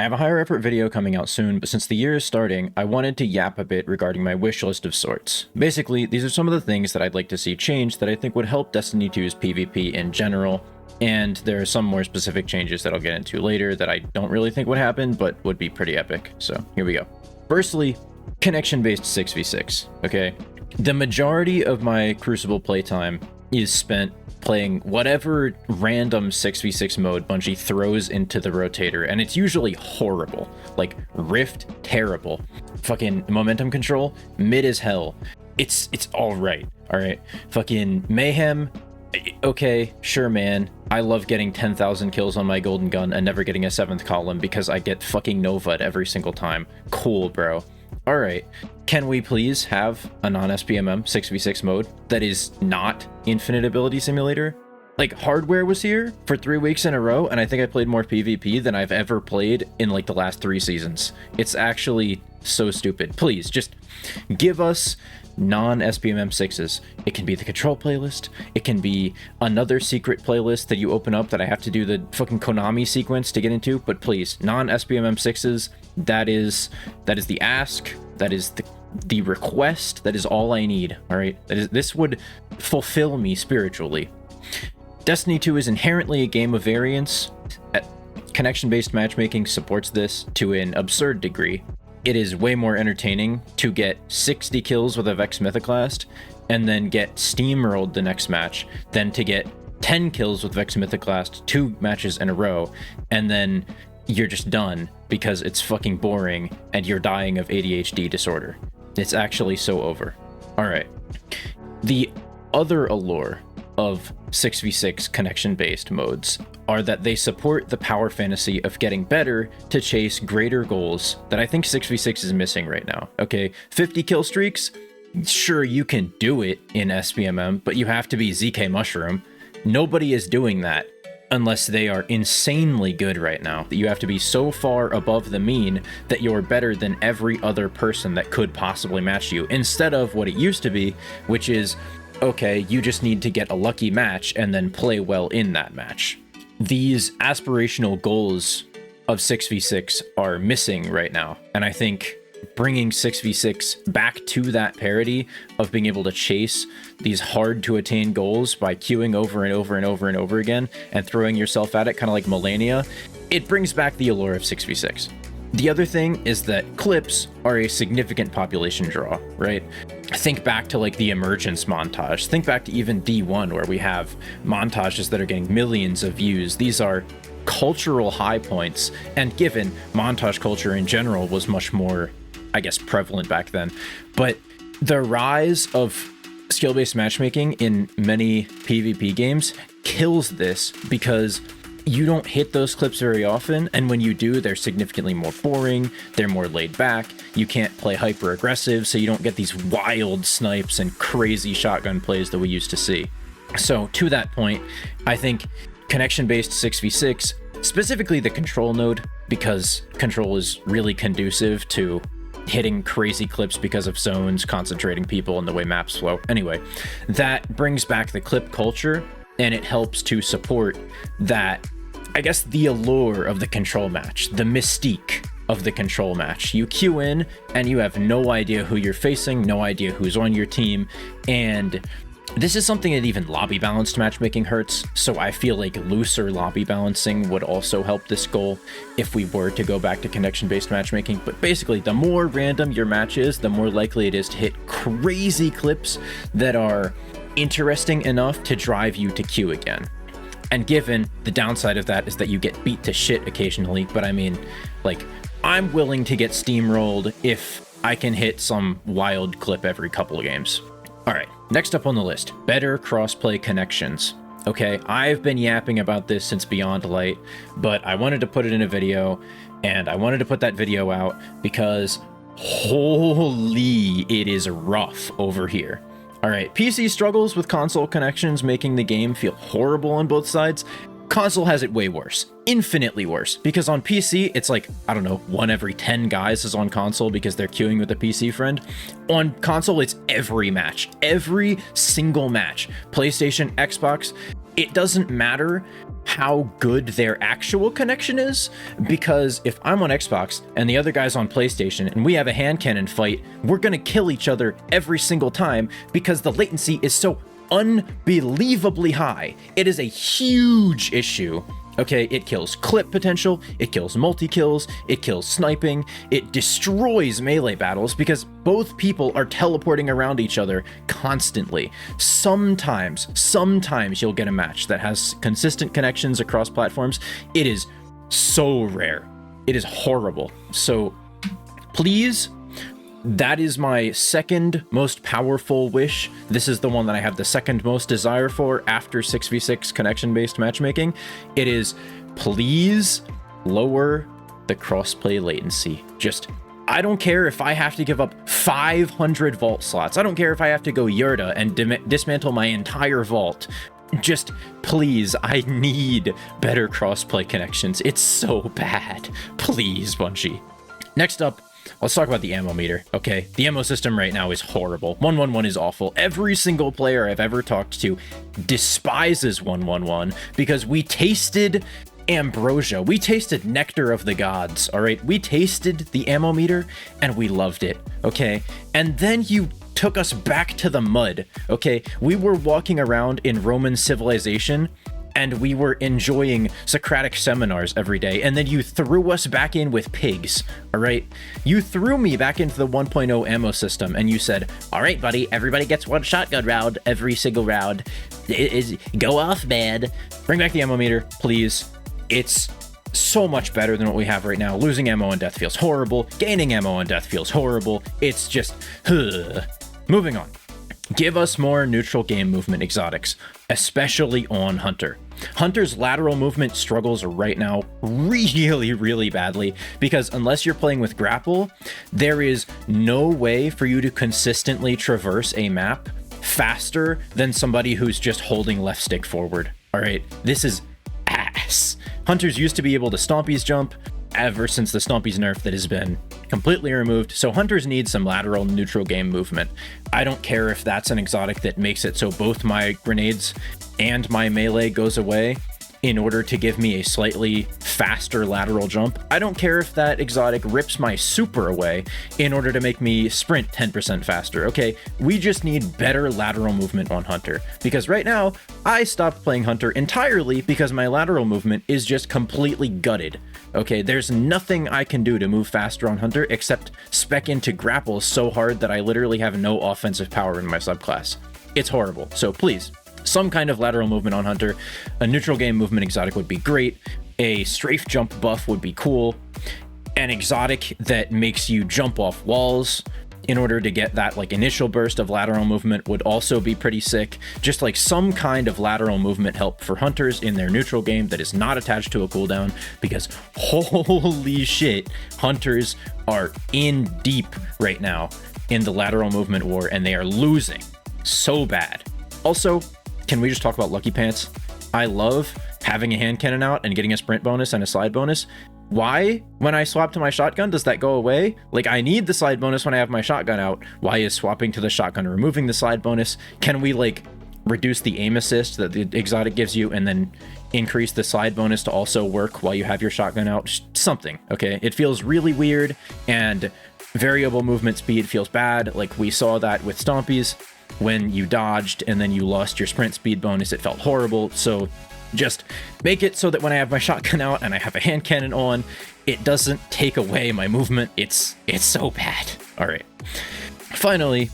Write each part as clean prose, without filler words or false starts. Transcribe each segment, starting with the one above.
have a higher effort video coming out soon, but since the year is starting, I wanted to yap a bit regarding my wish list of sorts. Basically, these are some of the things that I'd like to see change that I think would help Destiny 2's PvP in general, and there are some more specific changes that I'll get into later that I don't really think would happen, but would be pretty epic. So here we go. Firstly, connection-based 6v6, okay? The majority of my Crucible playtime is spent playing whatever random 6v6 mode Bungie throws into the rotator, and it's usually horrible. Like, Rift, terrible. Fucking momentum control, mid as hell. It's alright, alright? Fucking Mayhem, okay, sure, man. I love getting 10,000 kills on my golden gun and never getting a 7th column because I get fucking Nova'd every single time. Cool, bro. Alright, can we please have a non-SPMM 6v6 mode that is not Infinite Ability Simulator? Like, Hardware was here for 3 weeks in a row, and I think I played more PvP than I've ever played in, like, the last 3 seasons. It's actually so stupid. Please, just give us non-SPMM 6s. It can be the control playlist. It can be another secret playlist that you open up that I have to do the fucking Konami sequence to get into, but please, non-SPMM 6s, that is the ask, that is the request, that is all I need, alright? This would fulfill me spiritually. Destiny 2 is inherently a game of variance. Connection-based matchmaking supports this to an absurd degree. It is way more entertaining to get 60 kills with a Vex Mythoclast and then get steamrolled the next match than to get 10 kills with Vex Mythoclast 2 matches in a row and then you're just done because it's fucking boring and you're dying of ADHD disorder. It's actually so over. Alright. The other allure of 6v6 connection-based modes are that they support the power fantasy of getting better to chase greater goals that I think 6v6 is missing right now. Okay, 50 kill streaks? Sure, you can do it in SPMM, but you have to be ZK Mushroom. Nobody is doing that unless they are insanely good right now. You have to be so far above the mean that you're better than every other person that could possibly match you, instead of what it used to be, which is, okay, you just need to get a lucky match and then play well in that match. These aspirational goals of 6v6 are missing right now, and I think bringing 6v6 back to that parity of being able to chase these hard to attain goals by queuing over and over and over and over again and throwing yourself at it, kind of like Millennia, it brings back the allure of 6v6. The other thing is that clips are a significant population draw, right? Think back to like the Emergence montage. Think back to even D1, where we have montages that are getting millions of views. These are cultural high points, and given montage culture in general was much more, I guess, prevalent back then. But the rise of skill-based matchmaking in many PvP games kills this because you don't hit those clips very often, and when you do, they're significantly more boring, they're more laid back, you can't play hyper aggressive, so you don't get these wild snipes and crazy shotgun plays that we used to see. So to that point, I think connection-based 6v6, specifically the control node, because control is really conducive to hitting crazy clips because of zones, concentrating people, and the way maps flow. Anyway, that brings back the clip culture, and it helps to support that, I guess, the allure of the control match, the mystique of the control match. You queue in and you have no idea who you're facing, no idea who's on your team, and this is something that even lobby balanced matchmaking hurts, so I feel like looser lobby balancing would also help this goal if we were to go back to connection-based matchmaking. But basically, the more random your match is, the more likely it is to hit crazy clips that are interesting enough to drive you to queue again. And given the downside of that is that you get beat to shit occasionally, but I mean, like, I'm willing to get steamrolled if I can hit some wild clip every couple of games. Alright, next up on the list, better crossplay connections. Okay, I've been yapping about this since Beyond Light, but I wanted to put it in a video, and I wanted to put that video out because holy, it is rough over here. Alright, PC struggles with console connections, making the game feel horrible on both sides. Console has it way worse, infinitely worse, because on PC, it's like, I don't know, 1 every 10 guys is on console because they're queuing with a PC friend. On console, it's every match, every single match. PlayStation, Xbox, it doesn't matter how good their actual connection is, because if I'm on Xbox and the other guy's on PlayStation and we have a hand cannon fight, we're gonna kill each other every single time because the latency is so unbelievably high. It is a huge issue. Okay, it kills clip potential, it kills multi-kills, it kills sniping, it destroys melee battles because both people are teleporting around each other constantly. Sometimes you'll get a match that has consistent connections across platforms. It is so rare. It is horrible. So please, that is my second most powerful wish. This is the one that I have the second most desire for after 6v6 connection-based matchmaking. It is, please lower the crossplay latency. Just, I don't care if I have to give up 500 vault slots. I don't care if I have to go Yurta and dismantle my entire vault. Just, please, I need better crossplay connections. It's so bad. Please, Bungie. Next up, let's talk about the ammo meter, okay? The ammo system right now is horrible. 111 is awful. Every single player I've ever talked to despises 111 because we tasted ambrosia. We tasted nectar of the gods, all right? We tasted the ammo meter and we loved it, okay? And then you took us back to the mud, okay? We were walking around in Roman civilization and we were enjoying Socratic seminars every day, and then you threw us back in with pigs, all right? You threw me back into the 1.0 ammo system, and you said, all right, buddy, everybody gets one shotgun round every single round. Go off, man. Bring back the ammo meter, please. It's so much better than what we have right now. Losing ammo and death feels horrible. Gaining ammo and death feels horrible. It's just, Moving on. Give us more neutral game movement exotics, especially on Hunter. Hunter's lateral movement struggles right now really badly because unless you're playing with grapple, there is no way for you to consistently traverse a map faster than somebody who's just holding left stick forward. All right, this is ass. Hunters used to be able to stompies jump. Ever since the Stompies nerf, that has been completely removed. So Hunters need some lateral neutral game movement. I don't care if that's an exotic that makes it so both my grenades and my melee goes away in order to give me a slightly faster lateral jump. I don't care if that exotic rips my super away in order to make me sprint 10% faster, okay? We just need better lateral movement on Hunter, because right now, I stopped playing Hunter entirely because my lateral movement is just completely gutted, okay? There's nothing I can do to move faster on Hunter except spec into grapples so hard that I literally have no offensive power in my subclass. It's horrible, so please, some kind of lateral movement on Hunter. A neutral game movement exotic would be great. A strafe jump buff would be cool. An exotic that makes you jump off walls in order to get that like initial burst of lateral movement would also be pretty sick. Just like some kind of lateral movement help for Hunters in their neutral game that is not attached to a cooldown, because holy shit, Hunters are in deep right now in the lateral movement war and they are losing so bad. Also, can we just talk about Lucky Pants? I love having a hand cannon out and getting a sprint bonus and a slide bonus. Why, when I swap to my shotgun, does that go away? Like, I need the slide bonus when I have my shotgun out. Why is swapping to the shotgun removing the slide bonus? Can we, like, reduce the aim assist that the exotic gives you and then increase the slide bonus to also work while you have your shotgun out? Something, okay? It feels really weird, and variable movement speed feels bad. Like, we saw that with Stompies. When you dodged and then you lost your sprint speed bonus, it felt horrible. So just make it so that when I have my shotgun out and I have a hand cannon on, it doesn't take away my movement. It's so bad. All right. Finally,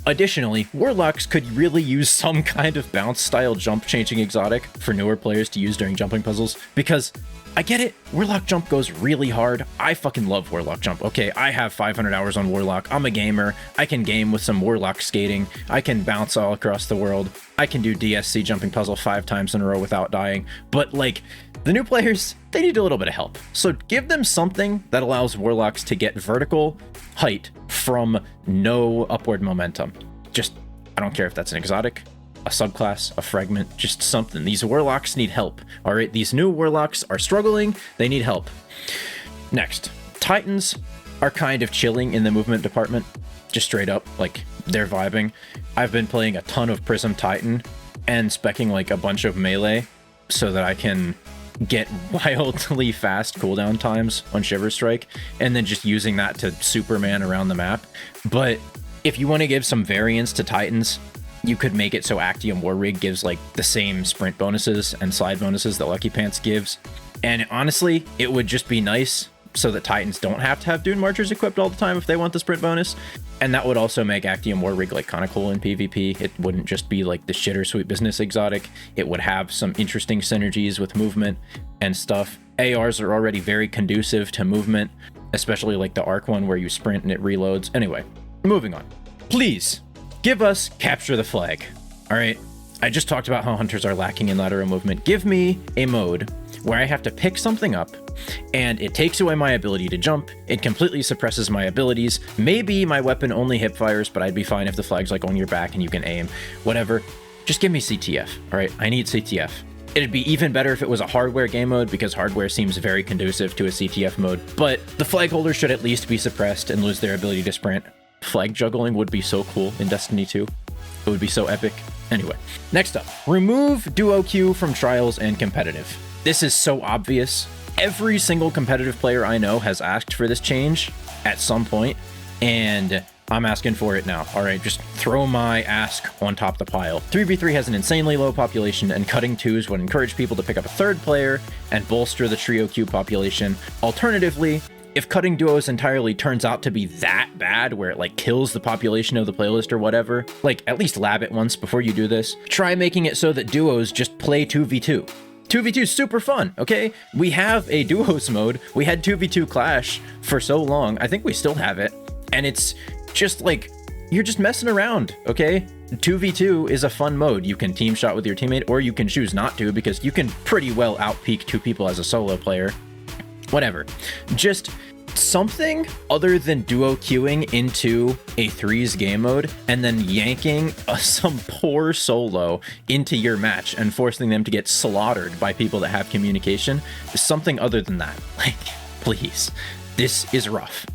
additionally, Warlocks could really use some kind of bounce style jump changing exotic for newer players to use during jumping puzzles, because I get it, Warlock jump goes really hard. I fucking love Warlock jump. Okay, I have 500 hours on Warlock. I'm a gamer. I can game with some Warlock skating. I can bounce all across the world. I can do DSC jumping puzzle 5 times in a row without dying. But like, the new players, they need a little bit of help. So give them something that allows Warlocks to get vertical height from no upward momentum. Just, I don't care if that's an exotic, a subclass, a fragment, just something. These Warlocks need help. All right, these new Warlocks are struggling. They need help. Next, Titans are kind of chilling in the movement department. Just straight up, like, they're vibing. I've been playing a ton of Prism Titan, and specking like a bunch of melee so that I can get wildly fast cooldown times on Shiver Strike, and then just using that to Superman around the map. But if you want to give some variance to Titans, you could make it so Actium War Rig gives like the same sprint bonuses and slide bonuses that Lucky Pants gives. And honestly, it would just be nice so that Titans don't have to have Dune Marchers equipped all the time if they want the sprint bonus. And that would also make Actium War Rig like kind of cool in PvP. It wouldn't just be like the shitter sweet business exotic. It would have some interesting synergies with movement and stuff. ARs are already very conducive to movement, especially like the arc one where you sprint and it reloads. Anyway, moving on. Please give us Capture the Flag. All right, I just talked about how hunters are lacking in lateral movement. Give me a mode where I have to pick something up and it takes away my ability to jump. It completely suppresses my abilities. Maybe my weapon only hip fires, but I'd be fine if the flag's like on your back and you can aim, whatever. Just give me CTF, all right? I need CTF. It'd be even better if it was a hardware game mode, because hardware seems very conducive to a CTF mode, but the flag holders should at least be suppressed and lose their ability to sprint. Flag juggling would be so cool in Destiny 2. It would be so epic. Anyway, next up, remove duo queue from trials and competitive. This is so obvious. Every single competitive player I know has asked for this change at some point, and I'm asking for it now. All right, just throw my ask on top of the pile. 3v3 has an insanely low population, and cutting twos would encourage people to pick up a third player and bolster the trio queue population. Alternatively, if cutting duos entirely turns out to be that bad where it like kills the population of the playlist or whatever, like at least lab it once before you do this. Try making it so that duos just play 2v2. 2v2 is super fun, okay? We have a duos mode. We had 2v2 Clash for so long. I think we still have it. And it's just like, you're just messing around, okay? 2v2 is a fun mode. You can team shot with your teammate, or you can choose not to, because you can pretty well outpeak two people as a solo player. Whatever. Just something other than duo queuing into a threes game mode and then yanking some poor solo into your match and forcing them to get slaughtered by people that have communication. Something other than that. Like, please. This is rough.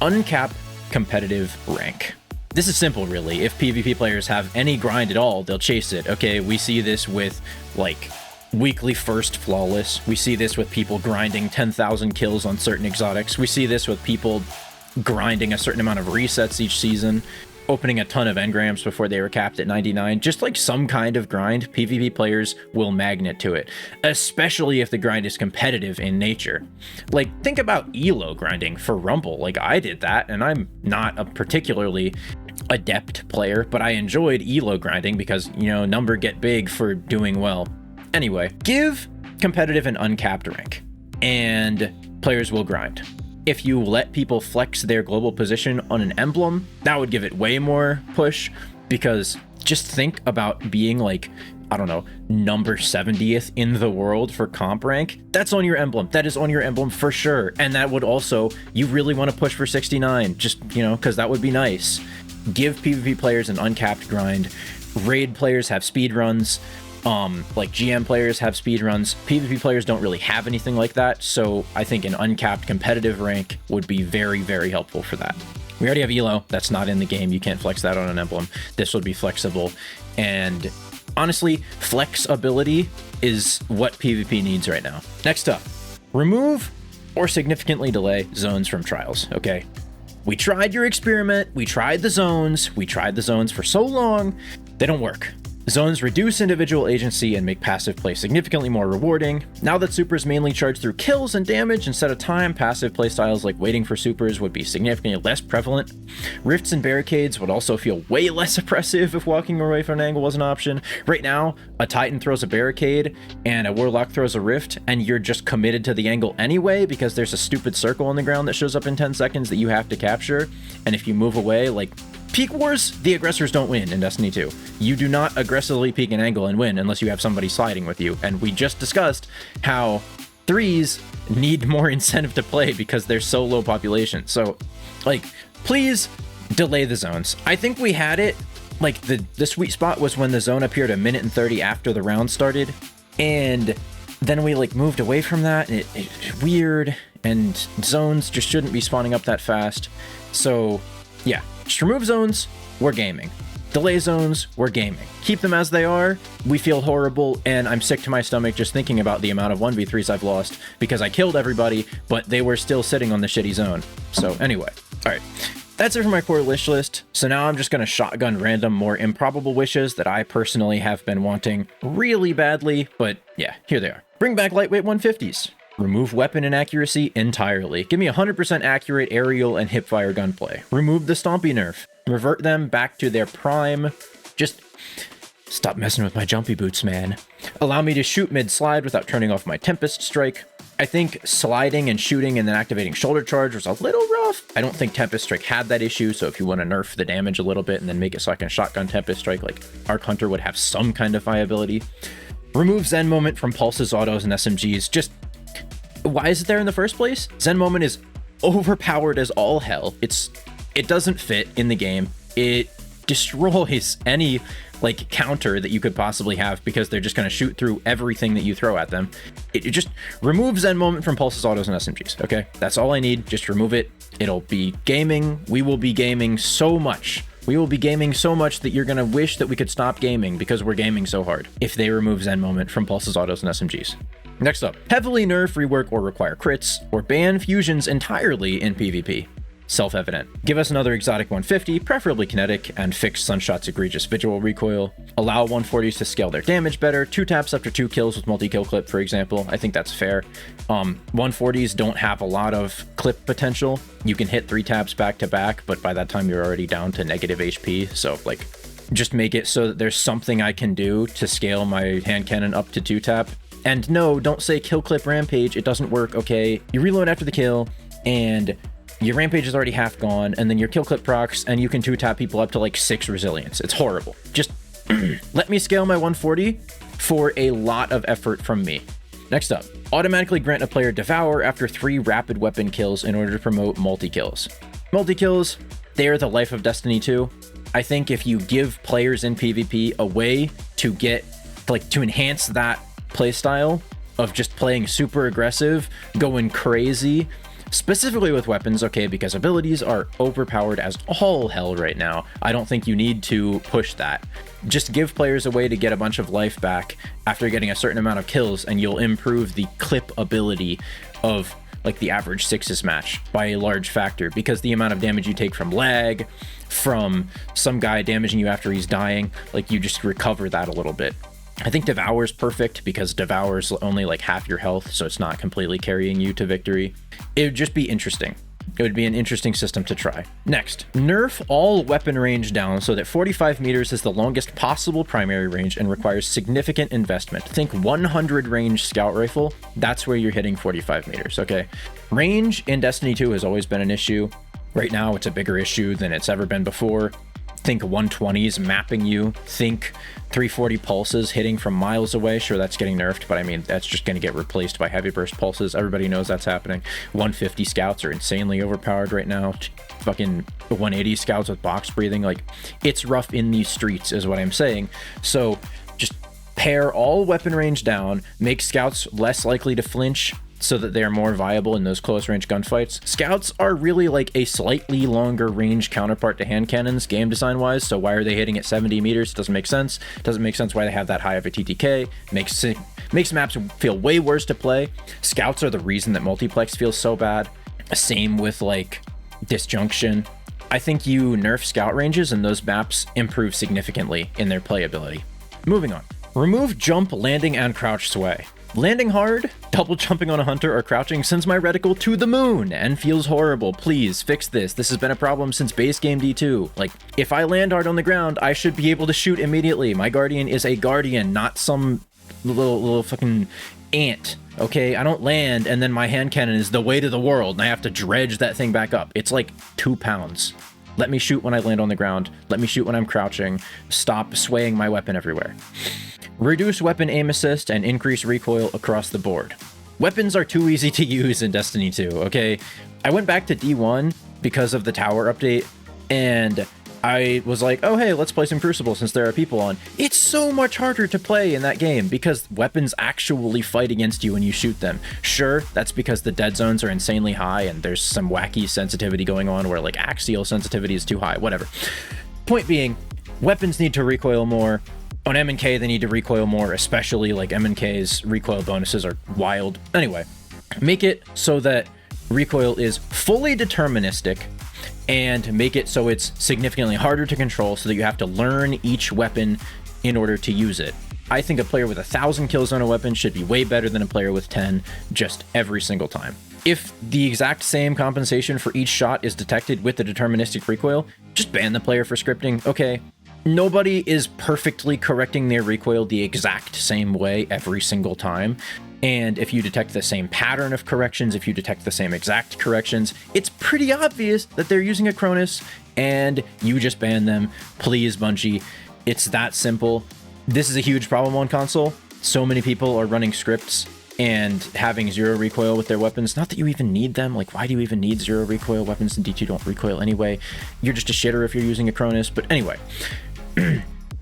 Uncap competitive rank. This is simple, really. If PvP players have any grind at all, they'll chase it. Okay, we see this with, like, weekly first flawless. We see this with people grinding 10,000 kills on certain exotics. We see this with people grinding a certain amount of resets each season, opening a ton of engrams before they were capped at 99. Just like some kind of grind, PvP players will magnet to it, especially if the grind is competitive in nature. Like, think about elo grinding for Rumble. Like, I did that, and I'm not a particularly adept player, but I enjoyed elo grinding because, you know, number get big for doing well. Anyway, give competitive and uncapped rank, and players will grind. If you let people flex their global position on an emblem, that would give it way more push, because just think about being like, I don't know, number 70th in the world for comp rank. That's on your emblem. That is on your emblem for sure. And that would also, you really want to push for 69, just, you know, because that would be nice. Give PvP players an uncapped grind. Raid players have speed runs. Like GM players have speed runs. PvP players don't really have anything like that, so I think an uncapped competitive rank would be very, very helpful for that. We already have elo. That's not in the game. You can't flex that on an emblem. This would be flexible, and honestly, flexibility is what PvP needs right now. Next up, remove or significantly delay zones from trials, okay? We tried your experiment. We tried the zones. We tried the zones for so long. They don't work. Zones reduce individual agency and make passive play significantly more rewarding. Now that supers mainly charge through kills and damage instead of time, passive playstyles like waiting for supers would be significantly less prevalent. Rifts and barricades would also feel way less oppressive if walking away from an angle was an option. Right now, a Titan throws a barricade and a Warlock throws a rift, and you're just committed to the angle anyway because there's a stupid circle on the ground that shows up in 10 seconds that you have to capture. And if you move away, like, Peak Wars, the aggressors don't win in Destiny 2. You do not aggressively peek an angle and win unless you have somebody sliding with you. And we just discussed how threes need more incentive to play because they're so low population. So, like, please delay the zones. I think we had it, like, the sweet spot was when the zone appeared a minute and 30 after the round started. And then we, like, moved away from that. And it's weird. And zones just shouldn't be spawning up that fast. So, yeah. Just remove zones, we're gaming. Delay zones, we're gaming. Keep them as they are, we feel horrible, and I'm sick to my stomach just thinking about the amount of 1v3s I've lost because I killed everybody, but they were still sitting on the shitty zone. So anyway, all right. That's it for my core wish list. So now I'm just going to shotgun random, more improbable wishes that I personally have been wanting really badly, but yeah, here they are. Bring back lightweight 150s. Remove weapon inaccuracy entirely. Give me 100% accurate aerial and hipfire gunplay. Remove the stompy nerf. Revert them back to their prime. Just stop messing with my jumpy boots, man. Allow me to shoot mid-slide without turning off my Tempest Strike. I think sliding and shooting and then activating shoulder charge was a little rough. I don't think Tempest Strike had that issue, so if you want to nerf the damage a little bit and then make it so I can shotgun Tempest Strike, like Arc Hunter would have some kind of viability. Remove Zen Moment from pulses, autos, and SMGs. Just, why is it there in the first place? Zen Moment is overpowered as all hell. It doesn't fit in the game. It destroys any like counter that you could possibly have because they're just going to shoot through everything that you throw at them. It just removes Zen Moment from pulses, autos, and SMGs. Okay, that's all I need. Just remove it. It'll be gaming. We will be gaming so much. We will be gaming so much that you're going to wish that we could stop gaming because we're gaming so hard if they remove Zen Moment from pulses, autos, and SMGs. Next up, heavily nerf, rework, or require crits, or ban fusions entirely in PvP. Self-evident. Give us another exotic 150, preferably kinetic, and fix Sunshot's egregious visual recoil. Allow 140s to scale their damage better. 2 taps after 2 kills with multi-kill clip, for example. I think that's fair. 140s don't have a lot of clip potential. You can hit 3 taps back to back, but by that time you're already down to negative HP. So like, just make it so that there's something I can do to scale my hand cannon up to 2 tap. And no, don't say kill clip rampage. It doesn't work, okay? You reload after the kill, and your rampage is already half gone, and then your kill clip procs, and you can 2-tap people up to like 6 resilience. It's horrible. Just let me scale my 140 for a lot of effort from me. Next up, automatically grant a player Devour after 3 rapid weapon kills in order to promote multi-kills. Multi-kills, they're the life of Destiny 2. I think if you give players in PvP a way to get, like, to enhance that playstyle of just playing super aggressive, going crazy, specifically with weapons, okay, because abilities are overpowered as all hell right now. I don't think you need to push that. Just give players a way to get a bunch of life back after getting a certain amount of kills, and you'll improve the clip ability of like the average sixes match by a large factor, because the amount of damage you take from lag, from some guy damaging you after he's dying, like you just recover that a little bit. I think Devour's perfect because Devour's only like half your health, so it's not completely carrying you to victory. It would just be interesting. It would be an interesting system to try. Next, nerf all weapon range down so that 45 meters is the longest possible primary range and requires significant investment. Think 100 range scout rifle, that's where you're hitting 45 meters, okay? Range in Destiny 2 has always been an issue. Right now, it's a bigger issue than it's ever been before. Think 120s mapping you. Think 340 pulses hitting from miles away. Sure, that's getting nerfed, but I mean, that's just going to get replaced by heavy burst pulses. Everybody knows that's happening. 150 scouts are insanely overpowered right now. Fucking 180 scouts with box breathing. Like, it's rough in these streets is what I'm saying. So just pare all weapon range down, make scouts less likely to flinch, so that they're more viable in those close range gunfights. Scouts are really like a slightly longer range counterpart to hand cannons game design wise, so why are they hitting at 70 meters? Doesn't make sense. Doesn't make sense why they have that high of a TTK. Makes maps feel way worse to play. Scouts are the reason that multiplex feels so bad. Same with like Disjunction. I think you nerf scout ranges and those maps improve significantly in their playability. Moving on. Remove jump, landing, and crouch sway. Landing hard, double jumping on a hunter, or crouching sends my reticle to the moon and feels horrible. Please fix this. This has been a problem since base game D2. Like, if I land hard on the ground, I should be able to shoot immediately. My guardian is a guardian, not some little fucking ant. Okay, I don't land and then my hand cannon is the weight of the world and I have to dredge that thing back up. It's like 2 pounds. Let me shoot when I land on the ground. Let me shoot when I'm crouching. Stop swaying my weapon everywhere. Reduce weapon aim assist and increase recoil across the board. Weapons are too easy to use in Destiny 2, okay? I went back to D1 because of the tower update, and I was like, oh hey, let's play some Crucible since there are people on. It's so much harder to play in that game because weapons actually fight against you when you shoot them. Sure, that's because the dead zones are insanely high and there's some wacky sensitivity going on where like axial sensitivity is too high, whatever. Point being, Weapons need to recoil more. On M&K, they need to recoil more, especially like M&K's recoil bonuses are wild. Anyway, make it so that recoil is fully deterministic, and make it so it's significantly harder to control so that you have to learn each weapon in order to use it. I think a player with 1,000 kills on a weapon should be way better than a player with 10 just every single time. If the exact same compensation for each shot is detected with the deterministic recoil, just ban the player for scripting. Okay, nobody is perfectly correcting their recoil the exact same way every single time. And if you detect the same pattern of corrections, if you detect the same exact corrections, it's pretty obvious that they're using a Cronus, and you just ban them. Please, Bungie. It's that simple. This is a huge problem on console. So many people are running scripts and having 0 recoil with their weapons. Not that you even need them. Like, why do you even need 0 recoil? Weapons in D2 don't recoil anyway. You're just a shitter if you're using a Cronus. But anyway,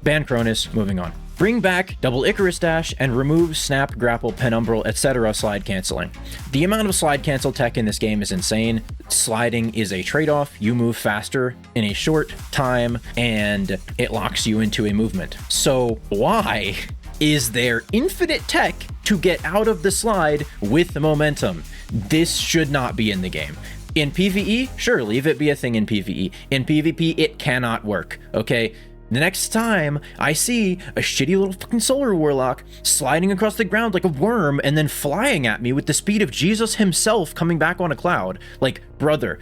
ban Cronus, moving on. Bring back double Icarus dash and remove snap, grapple, penumbral, etc. slide canceling. The amount of slide cancel tech in this game is insane. Sliding is a trade-off. You move faster in a short time and it locks you into a movement. So why is there infinite tech to get out of the slide with momentum? This should not be in the game. In PvE, sure, leave it be a thing in PvE. In PvP, it cannot work, okay? The next time I see a shitty little fucking solar warlock sliding across the ground like a worm and then flying at me with the speed of Jesus himself coming back on a cloud, like, brother,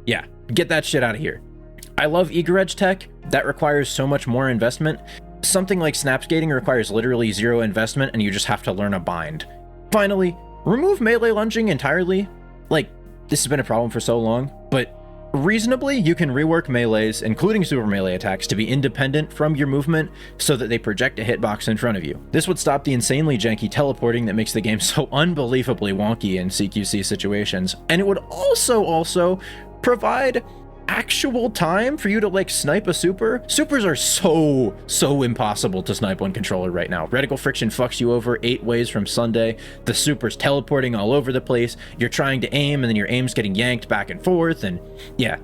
yeah, get that shit out of here. I love eager edge tech. That requires so much more investment. Something like snap skating requires literally 0 investment and you just have to learn a bind. Finally, remove melee lunging entirely. Like, this has been a problem for so long, but reasonably, you can rework melees, including super melee attacks, to be independent from your movement so that they project a hitbox in front of you. This would stop the insanely janky teleporting that makes the game so unbelievably wonky in CQC situations. And it would also provide actual time for you to like snipe a super. Supers are so impossible to snipe on controller right now. Reticle friction fucks you over 8 ways from Sunday. The super's teleporting all over the place. You're trying to aim and then your aim's getting yanked back and forth, and yeah.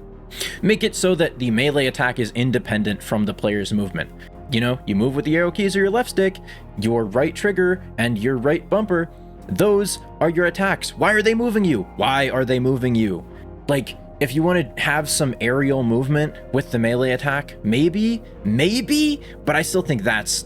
Make it so that the melee attack is independent from the player's movement. You know, you move with the arrow keys or your left stick, your right trigger and your right bumper, those are your attacks. Why are they moving you? Why are they moving you? Like, if you want to have some aerial movement with the melee attack, maybe, but I still think that's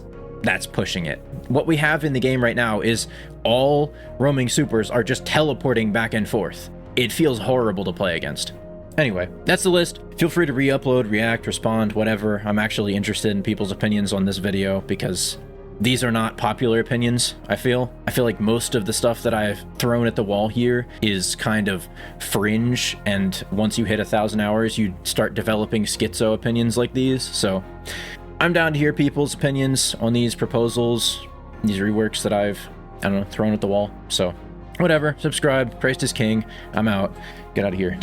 pushing it. What we have in the game right now is all roaming supers are just teleporting back and forth. It feels horrible to play against. Anyway, that's the list. Feel free to re-upload, react, respond, whatever. I'm actually interested in people's opinions on this video because these are not popular opinions, I feel. I feel like most of the stuff that I've thrown at the wall here is kind of fringe, and once you hit 1,000 hours, you start developing schizo opinions like these. So I'm down to hear people's opinions on these proposals, these reworks that I've, I don't know, thrown at the wall. So whatever, subscribe, Christ is king. I'm out. Get out of here.